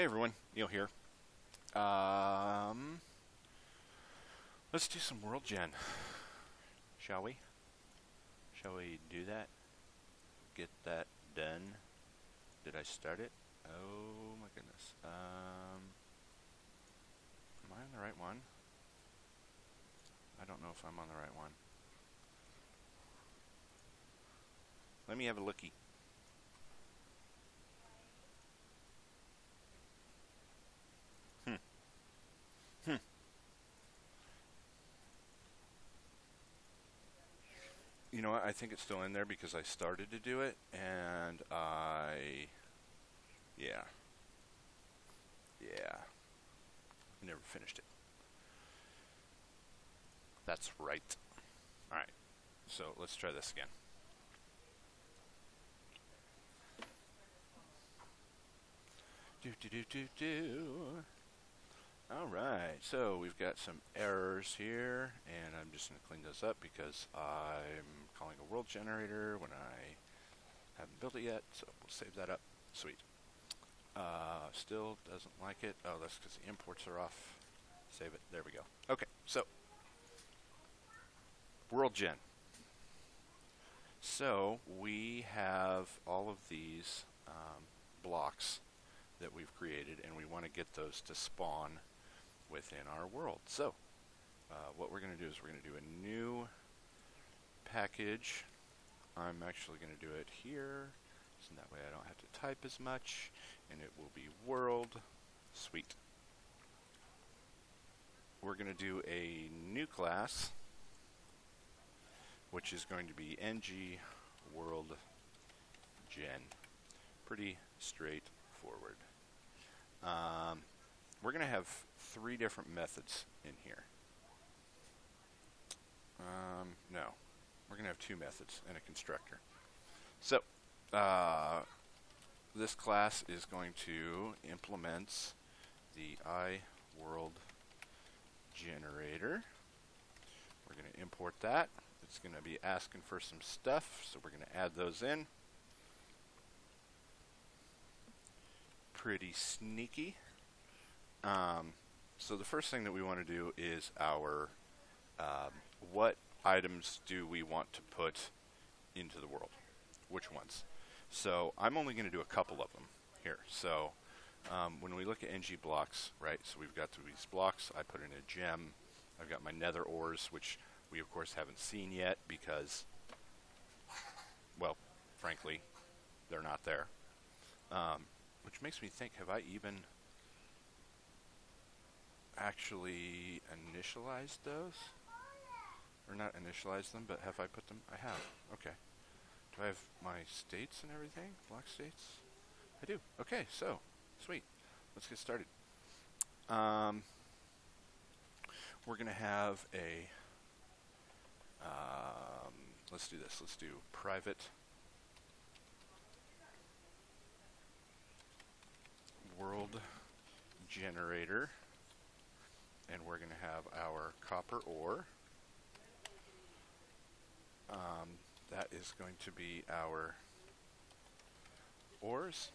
Hey everyone, Neil here. Um, let's do some WorldGen, shall we? Shall we do that? Get that done? Did I start it? Oh my goodness. Am I on the right one? I don't know if I'm on the right one. Let me have a looky. Hmm. Hmm. You know what? I think it's still in there because I started to do it and yeah. Yeah. I never finished it. That's right. Alright, so let's try this again. Do. Alright, so we've got some errors here, and I'm just going to clean those up because I'm calling a world generator when I haven't built it yet, so we'll save that up. Sweet. Still doesn't like it. Oh, that's because the imports are off. Save it. There we go. Okay, so WorldGen. So we have all of these blocks that we've created, and we want to get those to spawn within our world. So what we're going to do is we're going to do a new package. I'm actually going to do it here, so that way I don't have to type as much, and it will be world. Sweet. We're going to do a new class, which is going to be ng WorldGen. Pretty straightforward. We're going to have 3 different methods in here. No, we're going to have 2 methods and a constructor. So this class is going to implement the iWorld generator. We're going to import that. It's going to be asking for some stuff, so we're going to add those in. Pretty sneaky. So the first thing that we want to do is our what items do we want to put into the world? Which ones? So I'm only going to do a couple of them here. So when we look at ng blocks, right, so we've got these blocks. I put in a gem. I've got my nether ores, which we of course haven't seen yet because, well, frankly, they're not there. Which makes me think, have I even actually initialized those? Or not initialized them, but have I put them? I have. Okay. Do I have my states and everything? Block states? I do. Okay, so, sweet. Let's get started. We're going to have a, let's do this. Let's do private world generator, and we're going to have our copper ore. That is going to be our ores.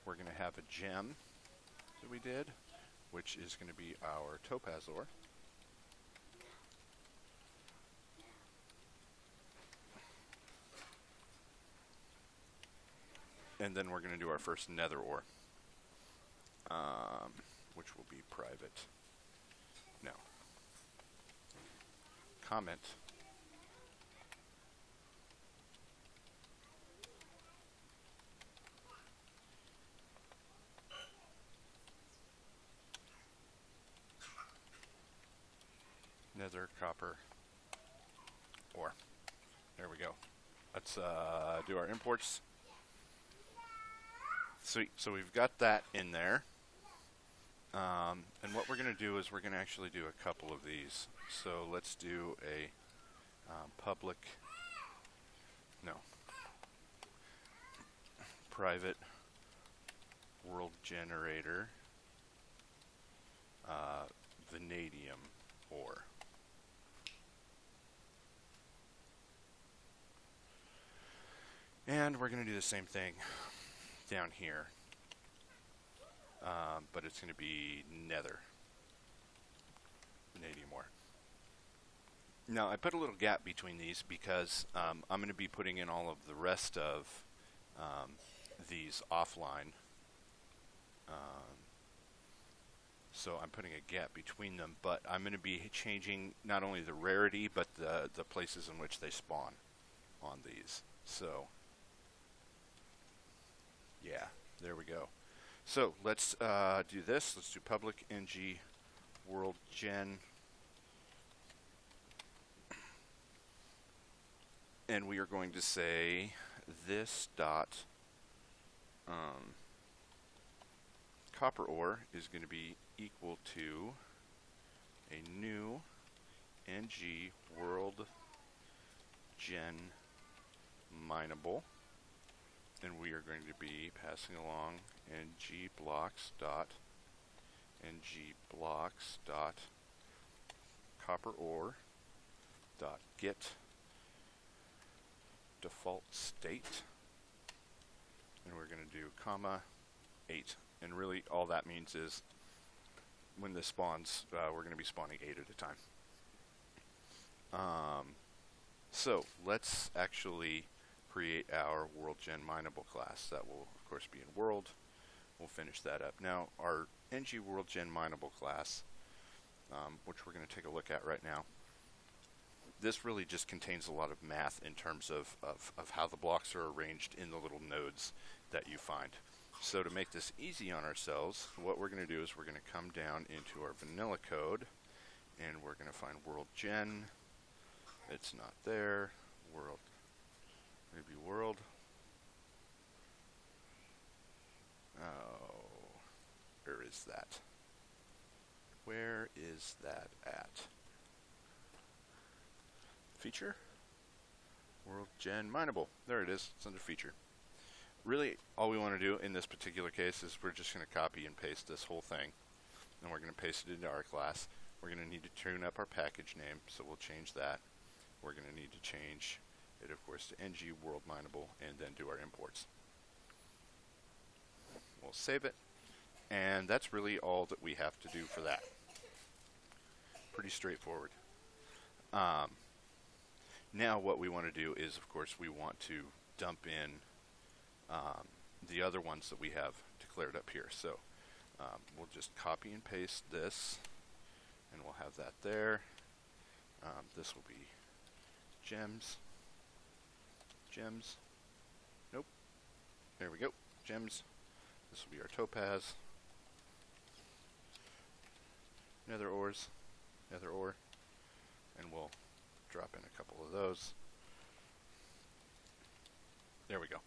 We're going to have a gem that we did, which is going to be our topaz ore. And then we're going to do our first nether ore, which will be private. No. Comment. Nether copper ore. There we go. Let's do our imports. Sweet. So we've got that in there. And what we're going to do is we're going to actually do a couple of these. So let's do a private world generator vanadium ore. And we're going to do the same thing down here. but it's going to be nether, vanadium ore. Now, I put a little gap between these because I'm going to be putting in all of the rest of these offline. So I'm putting a gap between them, but I'm going to be changing not only the rarity, but the places in which they spawn on these. So, yeah, there we go. So let's do this. Let's do public ng WorldGen. And we are going to say this dot copper ore is going to be equal to a new ng WorldGen minable, and we are going to be passing along ng blocks dot copper ore dot get default state, and we're going to do comma 8. And really all that means is when this spawns, we're going to be spawning 8 at a time. So let's actually create our WorldGen minable class. That will of course be in world. We'll finish that up. Now our ng WorldGen minable class, which we're going to take a look at right now, this really just contains a lot of math in terms of how the blocks are arranged in the little nodes that you find. So to make this easy on ourselves, what we're going to do is we're going to come down into our vanilla code, and we're going to find WorldGen. It's not there. World. Maybe world. Oh, where is that? Where is that at? Feature? WorldGen minable. There it is. It's under feature. Really, all we want to do in this particular case is we're just going to copy and paste this whole thing, and we're going to paste it into our class. We're going to need to tune up our package name, so we'll change that. We're going to need to change it, of course, to ng world minable, and then do our imports. We'll save it, and that's really all that we have to do for that. Pretty straightforward. Now what we want to do is, of course, we want to dump in the other ones that we have declared up here. So we'll just copy and paste this, and we'll have that there. This will be gems. Nope. There we go. Gems. This will be our topaz. Nether ore. And we'll drop in a couple of those. There we go.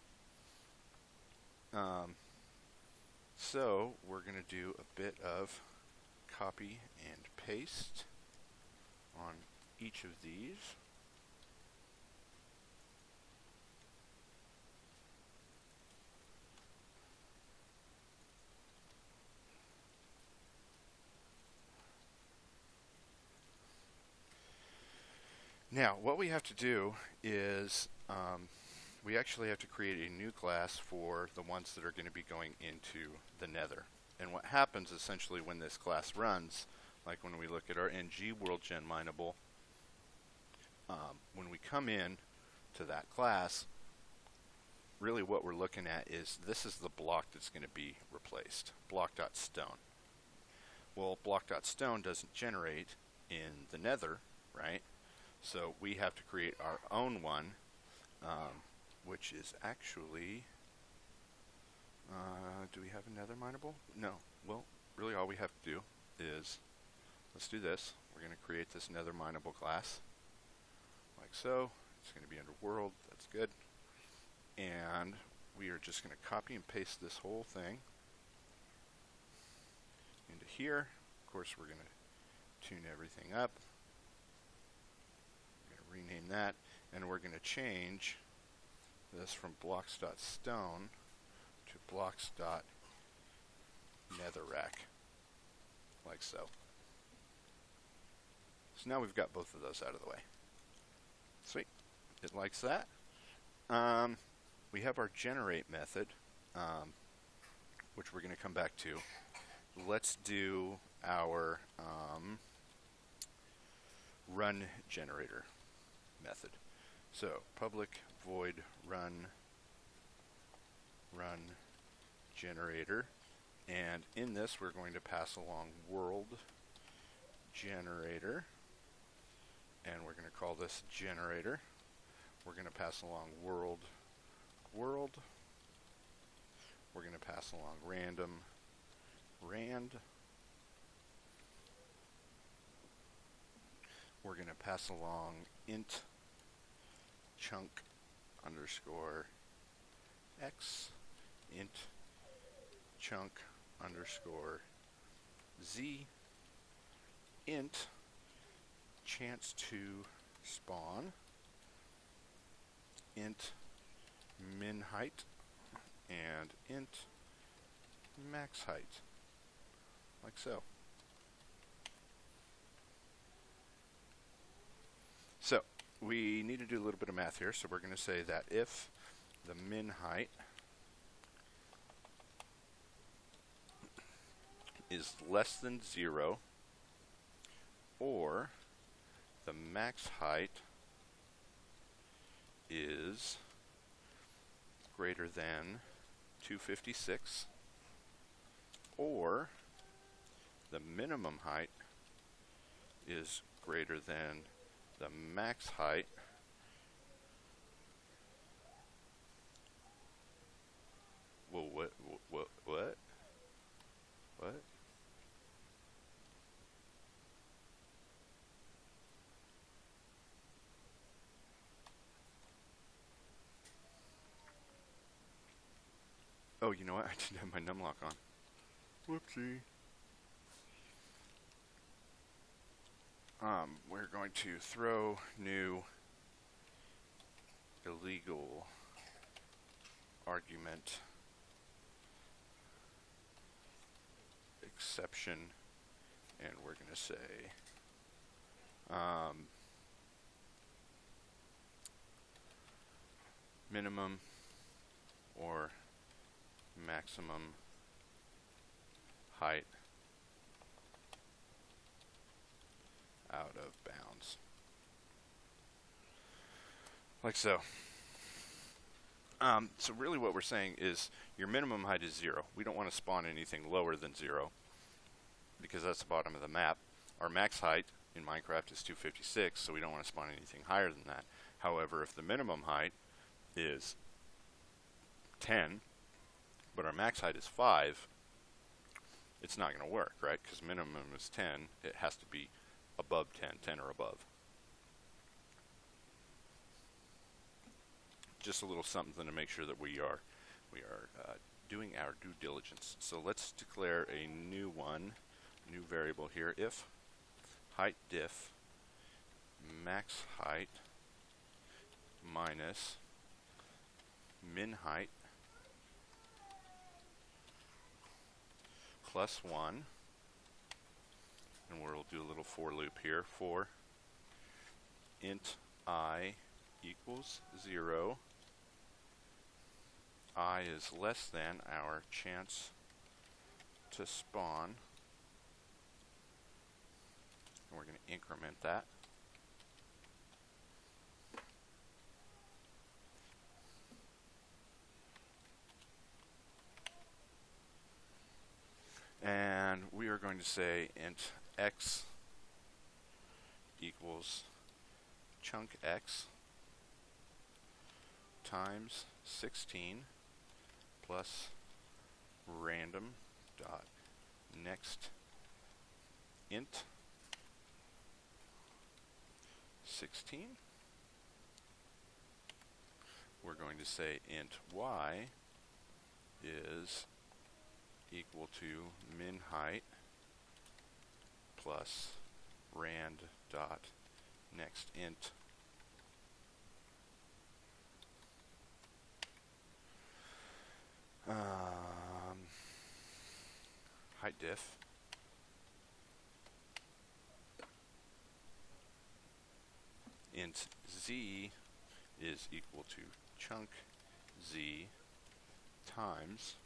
So we're going to do a bit of copy and paste on each of these. Now, what we have to do is we actually have to create a new class for the ones that are going to be going into the nether. And what happens essentially when this class runs, like when we look at our ng WorldGen minable, when we come in to that class, really what we're looking at is this is the block that's going to be replaced, block.stone. Well, block.stone doesn't generate in the nether, right? So we have to create our own one, which is actually, do we have another minable? No. Well, really all we have to do is, let's do this. We're going to create this nether minable class, like so. It's going to be under world. That's good. And we are just going to copy and paste this whole thing into here. Of course, we're going to tune everything up. Rename that, and we're going to change this from blocks.stone to blocks.netherrack, like so. So now we've got both of those out of the way. Sweet. It likes that. We have our generate method, which we're going to come back to. Let's do our run generator method. So public void run generator, and in this we're going to pass along world generator, and we're going to call this generator. We're going to pass along world. We're going to pass along random we're going to pass along int chunk underscore x, int chunk underscore z, int chance to spawn, int min height, and int max height, like so. So we need to do a little bit of math here, so we're going to say that if the min height is less than 0, or the max height is greater than 256, or the minimum height is greater than the max height, well, what? Oh, you know what? I didn't have my numlock on. Whoopsie. We're going to throw new illegal argument exception, and we're going to say minimum or maximum height out of bounds, like so. So really what we're saying is your minimum height is 0. We don't want to spawn anything lower than 0 because that's the bottom of the map. Our max height in Minecraft is 256, so we don't want to spawn anything higher than that. However, if the minimum height is 10, but our max height is 5, it's not going to work, right? Because minimum is 10, it has to be above 10 or above. Just a little something to make sure that we are doing our due diligence. So let's declare a new variable here. If height diff max height minus min height plus 1, and we'll do a little for loop here. For int I equals 0, I is less than our chance to spawn, and we're going to increment that. And we are going to say int x equals chunk x times 16 plus random dot next int 16. We're going to say int y is equal to min height plus rand dot next int height diff int z is equal to chunk z times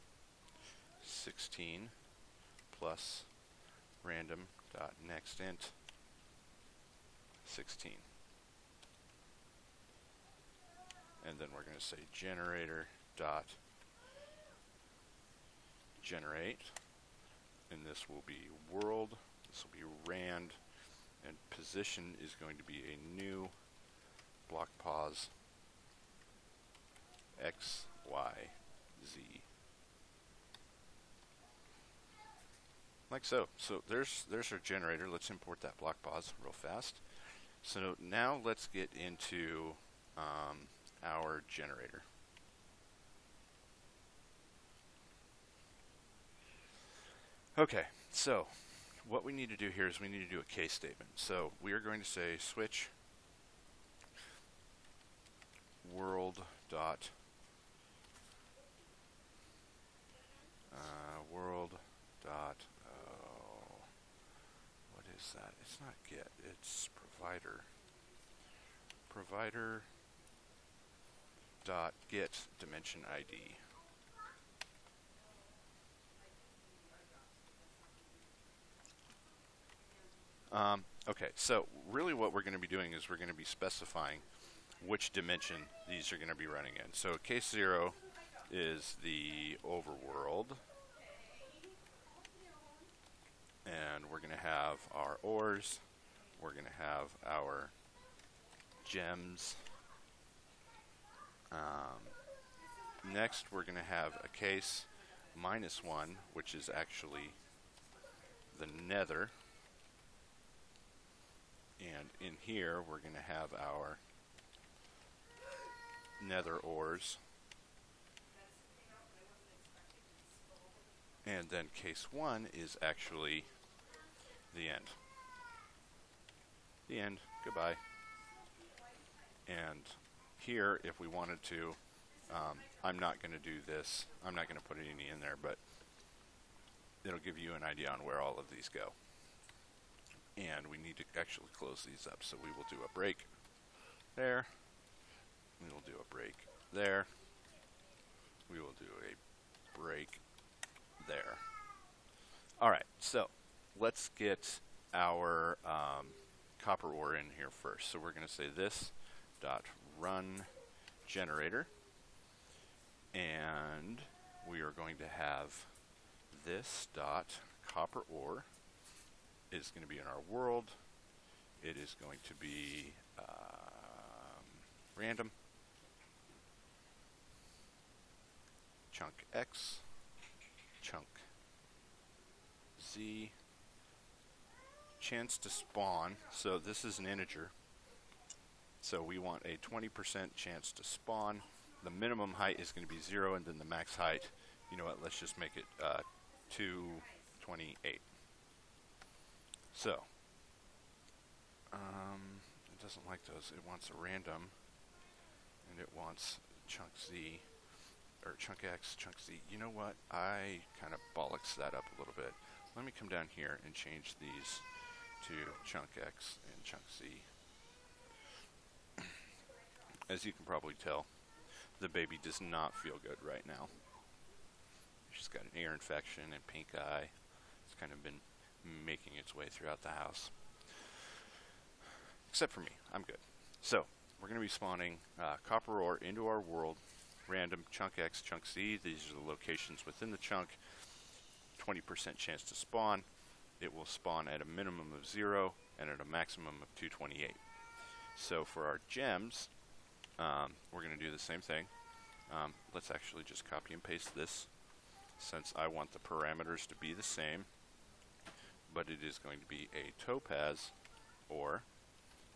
16 plus random dot next int 16. And then we're going to say generator dot generate, and this will be world, this will be rand, and position is going to be a new block pause x, y, z. Like so. So there's our generator. Let's import that block pause real fast. So now let's get into our generator. Okay, so what we need to do here is we need to do a case statement. So we are going to say switch world dot what is that? It's not get, it's provider dot get dimension ID. Okay, so really what we're going to be doing is we're going to be specifying which dimension these are going to be running in. So case 0 is the overworld, and we're going to have our ores, we're going to have our gems. Next we're going to have a case -1, which is actually the nether. And in here, we're going to have our nether ores. And then case 1 is actually the end. The end. Goodbye. And here, if we wanted to, I'm not going to do this. I'm not going to put any in there, but it'll give you an idea on where all of these go. And we need to actually close these up. So we will do a break there. We will do a break there. We will do a break there. All right, so let's get our copper ore in here first. So we're going to say this dot run generator, and we are going to have this dot copper ore is going to be in our world. It is going to be random chunk x, chunk z, chance to spawn. So this is an integer. So we want a 20% chance to spawn. The minimum height is going to be 0, and then the max height, you know what, let's just make it 228. So, it doesn't like those. It wants a random, and it wants chunk z, or chunk x, chunk z. You know what? I kind of bollocks that up a little bit. Let me come down here and change these to chunk x and chunk z. As you can probably tell, the baby does not feel good right now. She's got an ear infection and pink eye. It's kind of been making its way throughout the house. Except for me, I'm good. So, we're going to be spawning copper ore into our world, random chunk X, chunk Z. These are the locations within the chunk. 20% chance to spawn. It will spawn at a minimum of 0 and at a maximum of 228. So for our gems, we're going to do the same thing. Let's actually just copy and paste this, since I want the parameters to be the same. But it is going to be a topaz ore,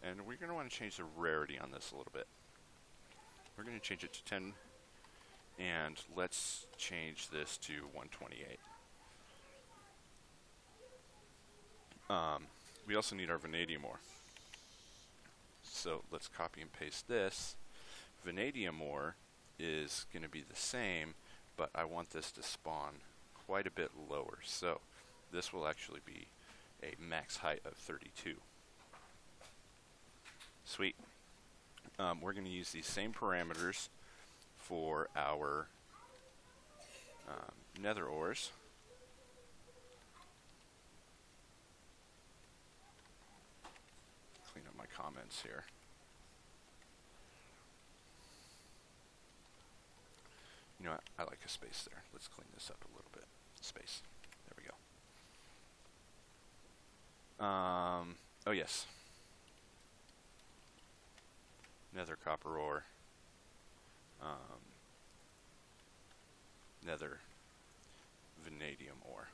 and we're going to want to change the rarity on this a little bit. We're going to change it to 10, and let's change this to 128. We also need our vanadium ore. So let's copy and paste this. Vanadium ore is going to be the same, but I want this to spawn quite a bit lower. So this will actually be a max height of 32. Sweet. We're going to use these same parameters for our nether ores. Clean up my comments here. You know what? I like a space there. Let's clean this up a little bit. Space. There we go. Oh yes. Nether copper ore. Nether vanadium ore.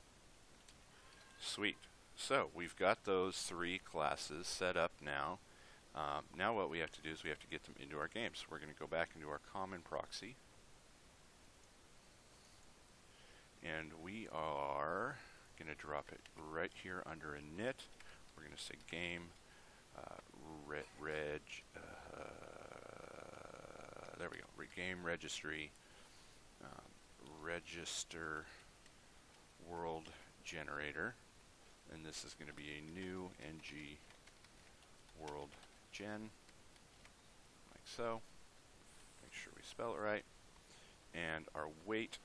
Sweet. So we've got those 3 classes set up now. Now what we have to do is we have to get them into our game. So we're going to go back into our common proxy. And we are going to drop it right here under init. We're going to say game there we go. Game registry register world generator, and this is going to be a new ng world gen, like so. Make sure we spell it right. And our weight,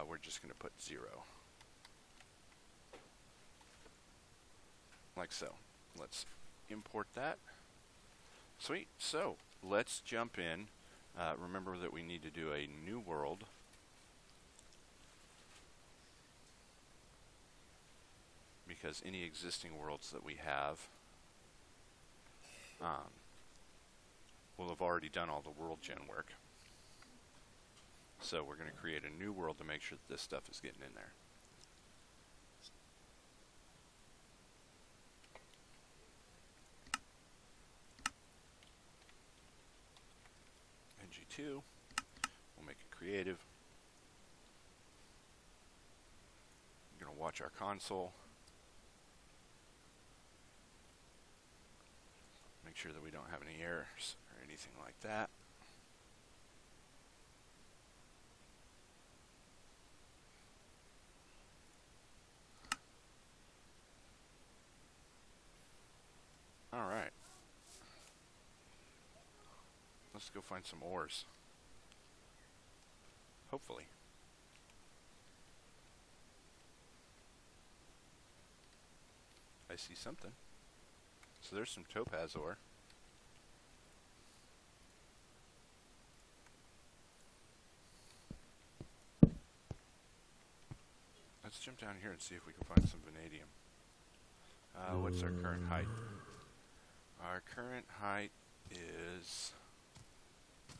we're just going to put 0, like so. Let's import that. Sweet. So let's jump in. Remember that we need to do a new world. Because any existing worlds that we have will have already done all the WorldGen work. So we're going to create a new world to make sure that this stuff is getting in there. ng2, we'll make it creative. We're going to watch our console. Make sure that we don't have any errors or anything like that. All right. Let's go find some ores. Hopefully. I see something. So there's some topaz ore. Let's jump down here and see if we can find some vanadium. What's our current height? Our current height is...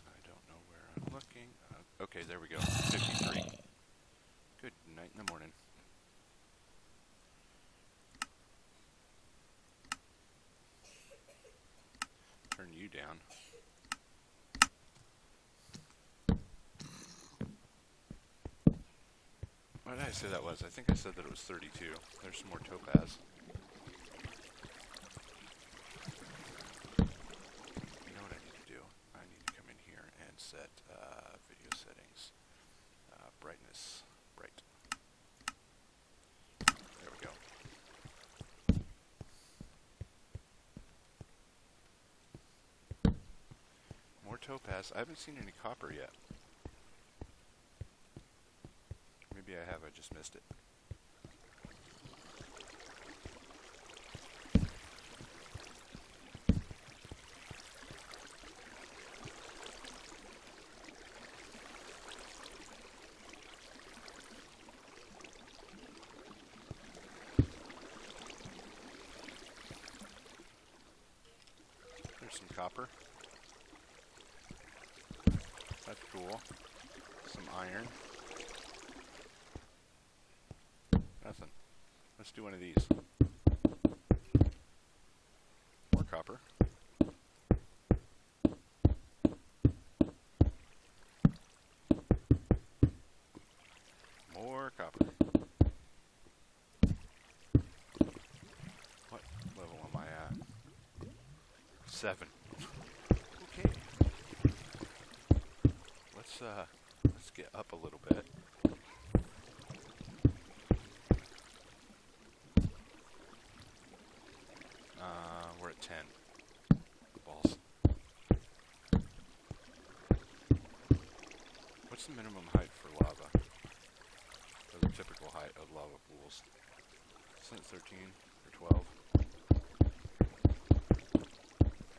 I don't know where I'm looking. Okay, there we go. 53. Good night in the morning. Turn you down. What did I say that was? I think I said that it was 32. There's some more topaz. You know what I need to do? I need to come in here and set video settings. Brightness. Bright. There we go. More topaz. I haven't seen any copper yet. Maybe I have, I just missed it. There's some copper. That's cool. Some iron. Nothing. Let's do one of these. More copper. More copper. What level am I at? 7. Okay. Let's get up a little bit. We're at 10. Balls. What's the minimum height for lava? site of lava pools. Isn't it 13 or 12?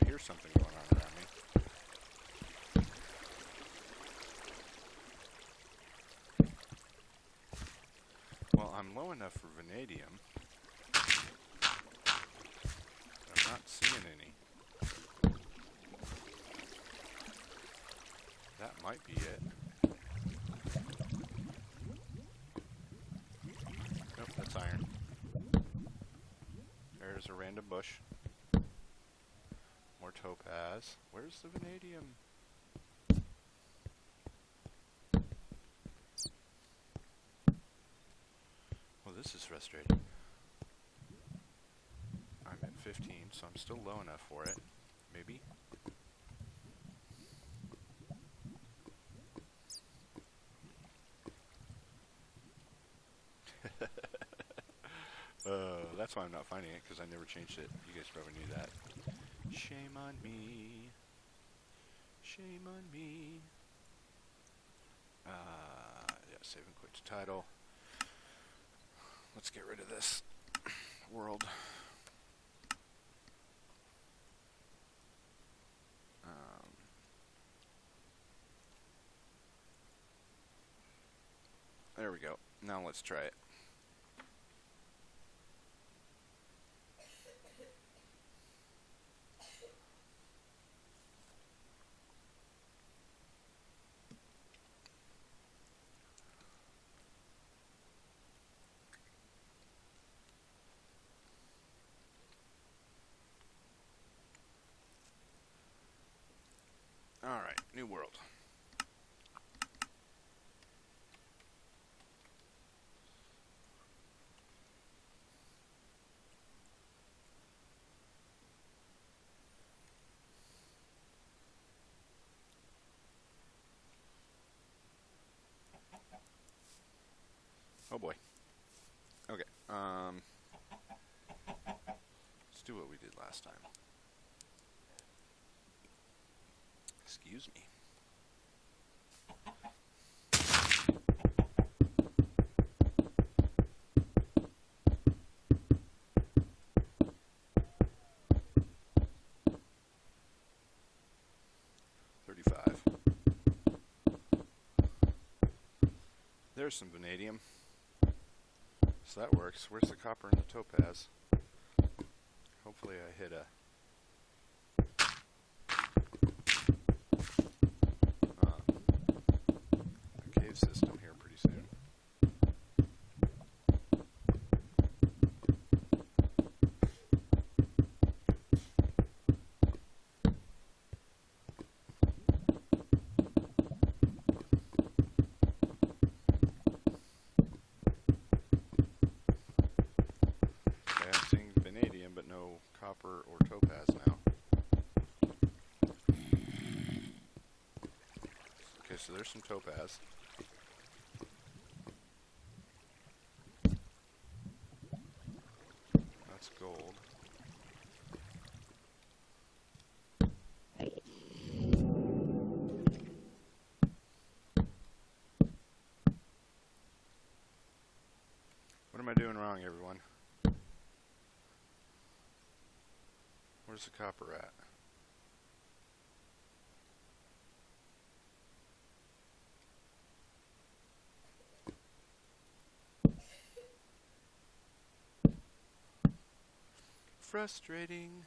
I hear something going on around me. Well, I'm low enough for vanadium. I'm not seeing any. That might be it. Nope, that's iron. There's a random bush. More topaz. Where's the vanadium? Well, this is frustrating. I'm at 15, so I'm still low enough for it. Maybe? That's why I'm not finding it, because I never changed it. You guys probably knew that. Shame on me. Shame on me. Yeah, save and quit to title. Let's get rid of this world. There we go. Now let's try it. Alright, new world. Oh boy. Okay, let's do what we did last time. Excuse me. There's some vanadium. So that works. Where's the copper and the topaz? Hopefully I hit a cave system here pretty soon. Okay, I'm seeing vanadium, but no copper or topaz now. Okay, so there's some topaz. That's gold. What am I doing wrong, everyone? Where's the copper at? Frustrating.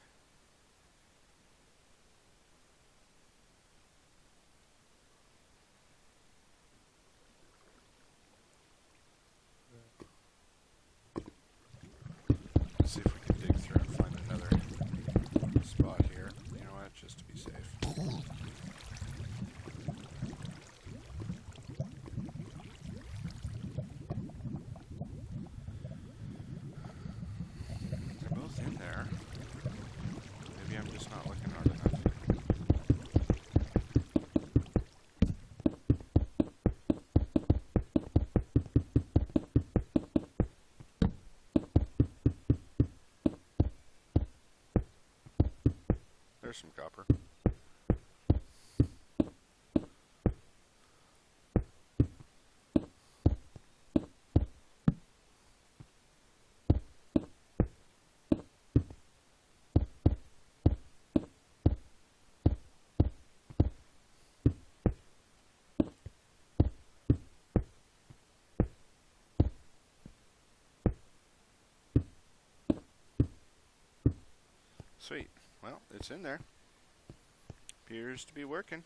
Let's see if we can dig through and find another spot here. You know what? Just to be safe. They're both in there. Sweet. Well, it's in there. Appears to be working.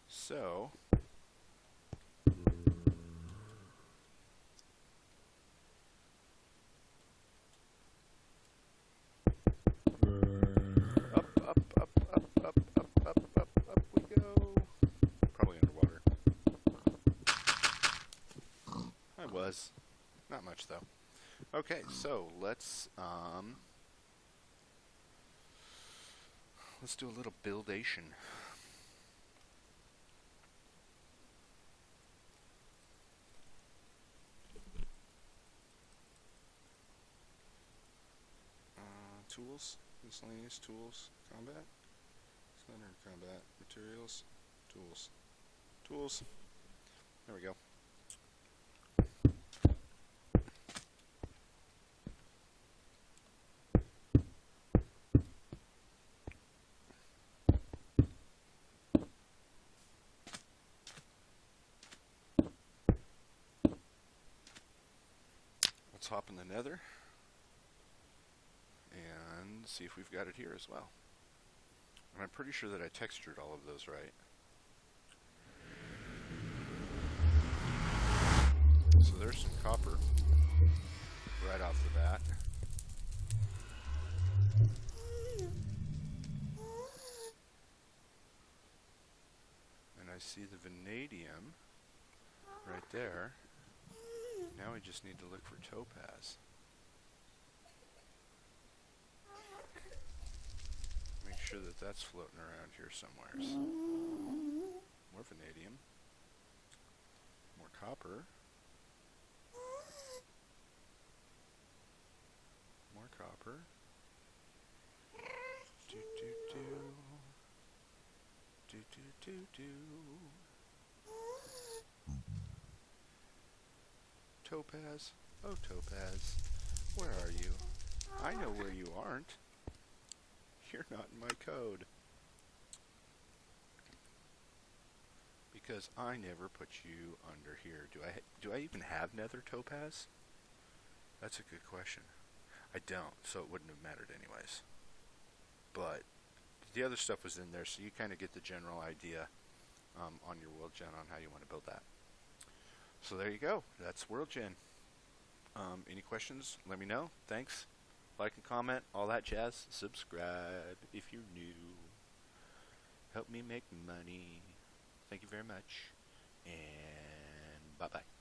So, up we go. Probably underwater. I was. Not much though. Okay, so let's do a little buildation. Tools, miscellaneous tools, combat, standard combat, materials, tools, tools. There we go. Let's hop in the nether and see if we've got it here as well. And I'm pretty sure that I textured all of those right. So there's some copper right off the bat. And I see the vanadium right there. Now we just need to look for topaz. Make sure that that's floating around here somewhere. More vanadium. More copper. More copper. Do do do. Do do do do. Topaz, oh Topaz, where are you? I know where you aren't. You're not in my code. Because I never put you under here. Do I even have nether topaz? That's a good question. I don't, so it wouldn't have mattered anyways. But the other stuff was in there, so you kind of get the general idea on your WorldGen on how you want to build that. So there you go. That's WorldGen. Any questions? Let me know. Thanks. Like and comment, all that jazz. Subscribe if you're new. Help me make money. Thank you very much. And bye-bye.